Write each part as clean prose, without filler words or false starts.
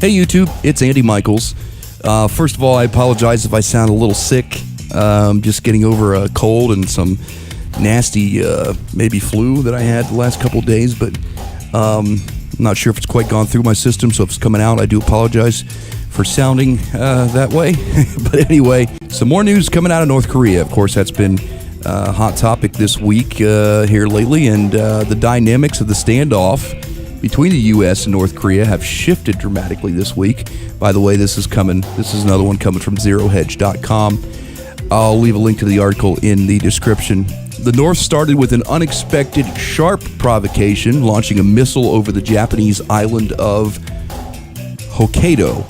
Hey YouTube, it's Andy Michaels. First of all, I apologize if I sound a little sick. Just getting over a cold and some nasty, maybe flu that I had the last couple of days, but I'm not sure if it's quite gone through my system, so if it's coming out, I do apologize for sounding that way. But anyway, some more news coming out of North Korea. Of course, that's been a hot topic this week here lately, and the dynamics of the standoff between the U.S. and North Korea have shifted dramatically this week. By the way, this is another one coming from ZeroHedge.com. I'll leave a link to the article in the description. The North started with an unexpected, sharp provocation, launching a missile over the Japanese island of Hokkaido.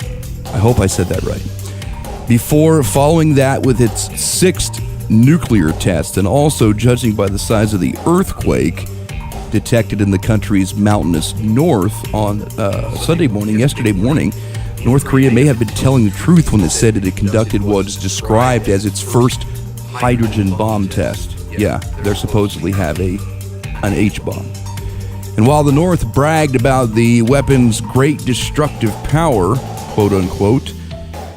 I hope I said that right. Before following that with its sixth nuclear test, and also, judging by the size of the earthquake detected in the country's mountainous north on yesterday morning, North Korea may have been telling the truth when it said it had conducted what is described as its first hydrogen bomb test. Yeah, they're supposedly have an H-bomb. And while the North bragged about the weapon's great destructive power, quote unquote,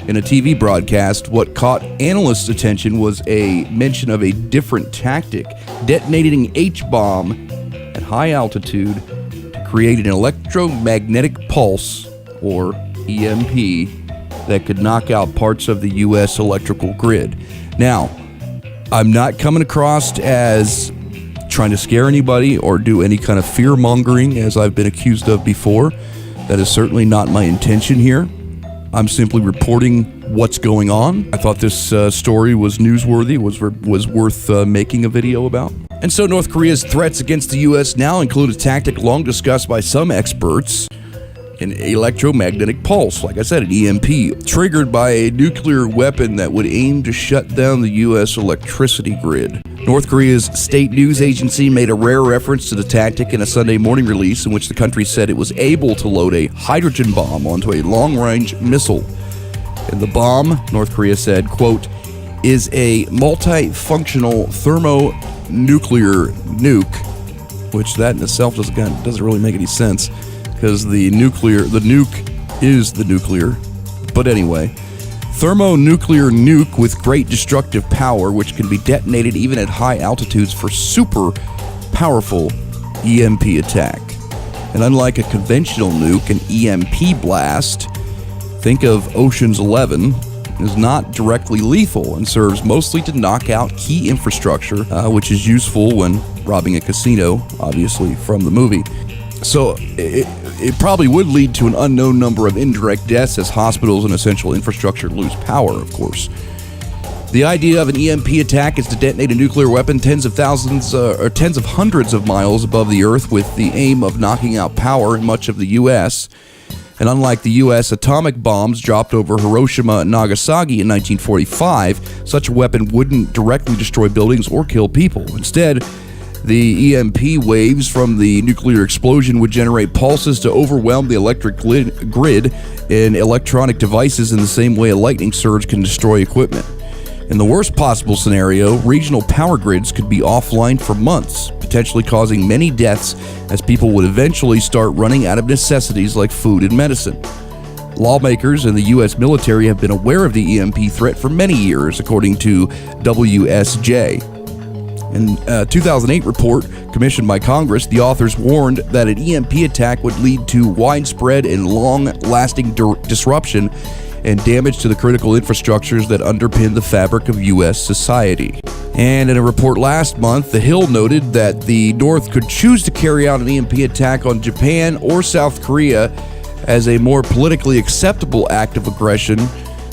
in a TV broadcast, what caught analysts' attention was a mention of a different tactic, detonating H-bomb at high altitude to create an electromagnetic pulse, or EMP, that could knock out parts of the U.S. electrical grid. Now, I'm not coming across as trying to scare anybody or do any kind of fear-mongering as I've been accused of before. That is certainly not my intention here. I'm simply reporting what's going on. I thought this story was newsworthy, was worth making a video about. And so North Korea's threats against the U.S. now include a tactic long discussed by some experts, an electromagnetic pulse, like I said, an EMP, triggered by a nuclear weapon that would aim to shut down the U.S. electricity grid. North Korea's state news agency made a rare reference to the tactic in a Sunday morning release in which the country said it was able to load a hydrogen bomb onto a long-range missile. And the bomb, North Korea said, quote, is a multifunctional thermonuclear nuke, which that in itself doesn't really make any sense, because the nuke is the nuclear. But anyway, thermonuclear nuke with great destructive power, which can be detonated even at high altitudes for super powerful EMP attack. And unlike a conventional nuke, an EMP blast, think of Ocean's 11, is not directly lethal and serves mostly to knock out key infrastructure, which is useful when robbing a casino, obviously, from the movie. So it probably would lead to an unknown number of indirect deaths as hospitals and essential infrastructure lose power, of course. The idea of an EMP attack is to detonate a nuclear weapon tens of hundreds of miles above the Earth with the aim of knocking out power in much of the U.S. And unlike the U.S. atomic bombs dropped over Hiroshima and Nagasaki in 1945, such a weapon wouldn't directly destroy buildings or kill people. Instead, the EMP waves from the nuclear explosion would generate pulses to overwhelm the electric grid and electronic devices in the same way a lightning surge can destroy equipment. In the worst possible scenario, regional power grids could be offline for months, potentially causing many deaths as people would eventually start running out of necessities like food and medicine. Lawmakers and the U.S. military have been aware of the EMP threat for many years, according to WSJ. In a 2008 report commissioned by Congress, the authors warned that an EMP attack would lead to widespread and long-lasting disruption and damage to the critical infrastructures that underpin the fabric of U.S. society. And in a report last month, The Hill noted that the North could choose to carry out an EMP attack on Japan or South Korea as a more politically acceptable act of aggression,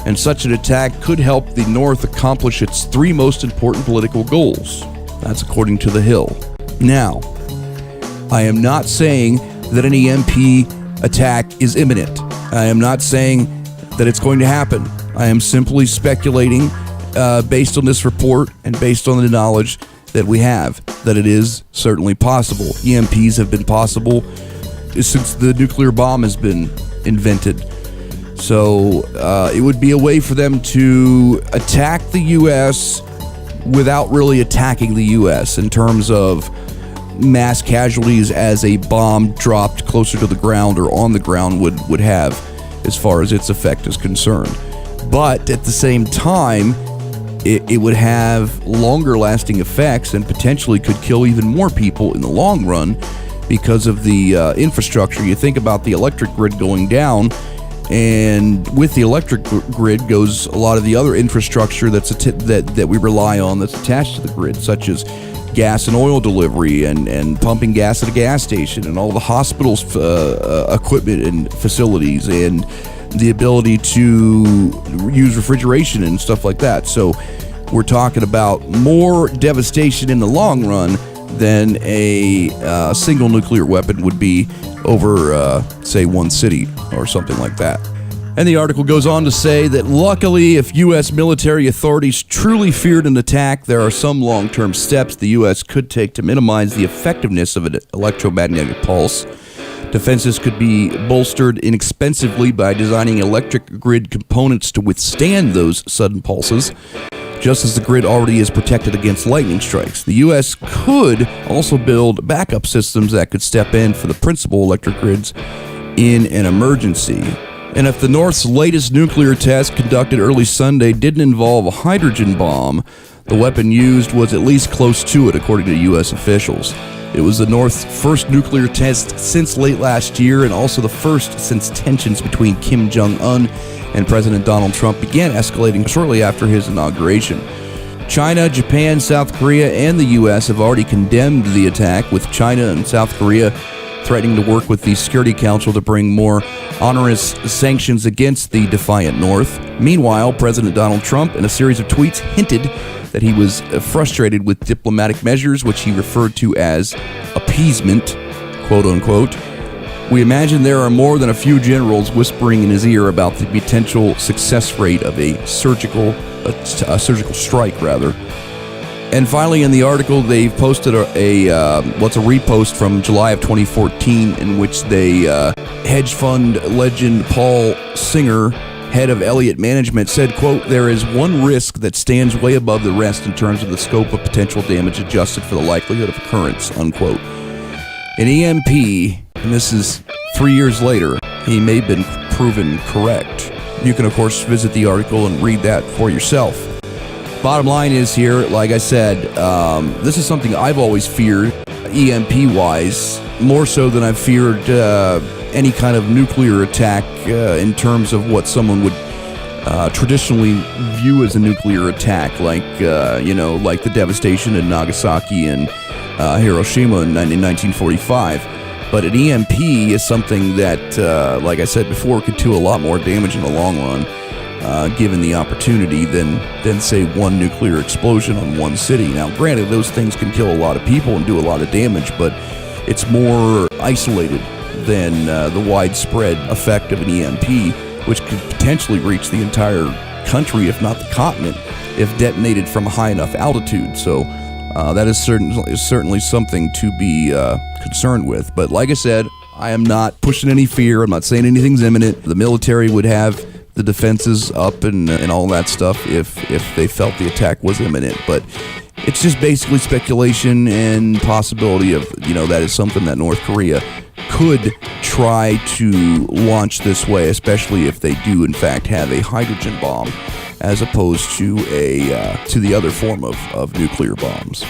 and such an attack could help the North accomplish its three most important political goals. That's according to The Hill. Now, I am not saying that an EMP attack is imminent. I am not saying that it's going to happen. I am simply speculating based on this report and based on the knowledge that we have, that it is certainly possible. EMPs have been possible since the nuclear bomb has been invented. So it would be a way for them to attack the U.S. without really attacking the U.S. in terms of mass casualties as a bomb dropped closer to the ground or on the ground would have. as far as its effect is concerned. But at the same time, it would have longer lasting effects and potentially could kill even more people in the long run because of the infrastructure. You think about the electric grid going down, and with the electric grid goes a lot of the other infrastructure that we rely on that's attached to the grid, such as gas and oil delivery and pumping gas at a gas station and all the hospitals' equipment and facilities and the ability to use refrigeration and stuff like that. So we're talking about more devastation in the long run than a single nuclear weapon would be over, say, one city or something like that. And the article goes on to say that luckily, if U.S. military authorities truly feared an attack, there are some long-term steps the U.S. could take to minimize the effectiveness of an electromagnetic pulse. Defenses could be bolstered inexpensively by designing electric grid components to withstand those sudden pulses, just as the grid already is protected against lightning strikes. The U.S. could also build backup systems that could step in for the principal electric grids in an emergency. And if the North's latest nuclear test conducted early Sunday didn't involve a hydrogen bomb, the weapon used was at least close to it, according to U.S. officials. It was the North's first nuclear test since late last year, and also the first since tensions between Kim Jung Un and President Donald Trump began escalating shortly after his inauguration. China, Japan, South Korea, and the U.S. have already condemned the attack, with China and South Korea threatening to work with the Security Council to bring more onerous sanctions against the defiant North. Meanwhile, President Donald Trump, in a series of tweets, hinted that he was frustrated with diplomatic measures, which he referred to as appeasement, quote unquote. We imagine there are more than a few generals whispering in his ear about the potential success rate of a surgical strike, rather. And finally, in the article, they've posted a repost from July of 2014, in which they hedge fund legend Paul Singer, head of Elliot Management, said, quote, "There is one risk that stands way above the rest in terms of the scope of potential damage adjusted for the likelihood of occurrence," unquote. An EMP, and this is 3 years later, he may have been proven correct. You can, of course, visit the article and read that for yourself. Bottom line is here, like I said, this is something I've always feared, EMP-wise, more so than I've feared any kind of nuclear attack in terms of what someone would traditionally view as a nuclear attack, like the devastation in Nagasaki and Hiroshima in 1945. But an EMP is something that, like I said before, could do a lot more damage in the long run, given the opportunity, than say one nuclear explosion on one city. Now, granted, those things can kill a lot of people and do a lot of damage, but it's more isolated than the widespread effect of an EMP, which could potentially reach the entire country, if not the continent, if detonated from a high enough altitude. So that is certainly something to be concerned with. But like I said, I am not pushing any fear. I'm not saying anything's imminent. The military would have the defenses up and all that stuff if they felt the attack was imminent. But it's just basically speculation and possibility of, that is something that North Korea could try to launch this way, especially if they do in fact have a hydrogen bomb, as opposed to the other form of nuclear bombs.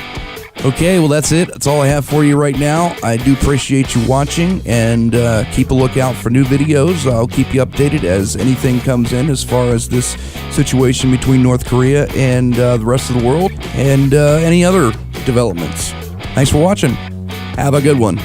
Okay, well, that's it. That's all I have for you right now. I do appreciate you watching, and keep a lookout for new videos. I'll keep you updated as anything comes in as far as this situation between North Korea and the rest of the world, and any other developments. Thanks for watching. Have a good one.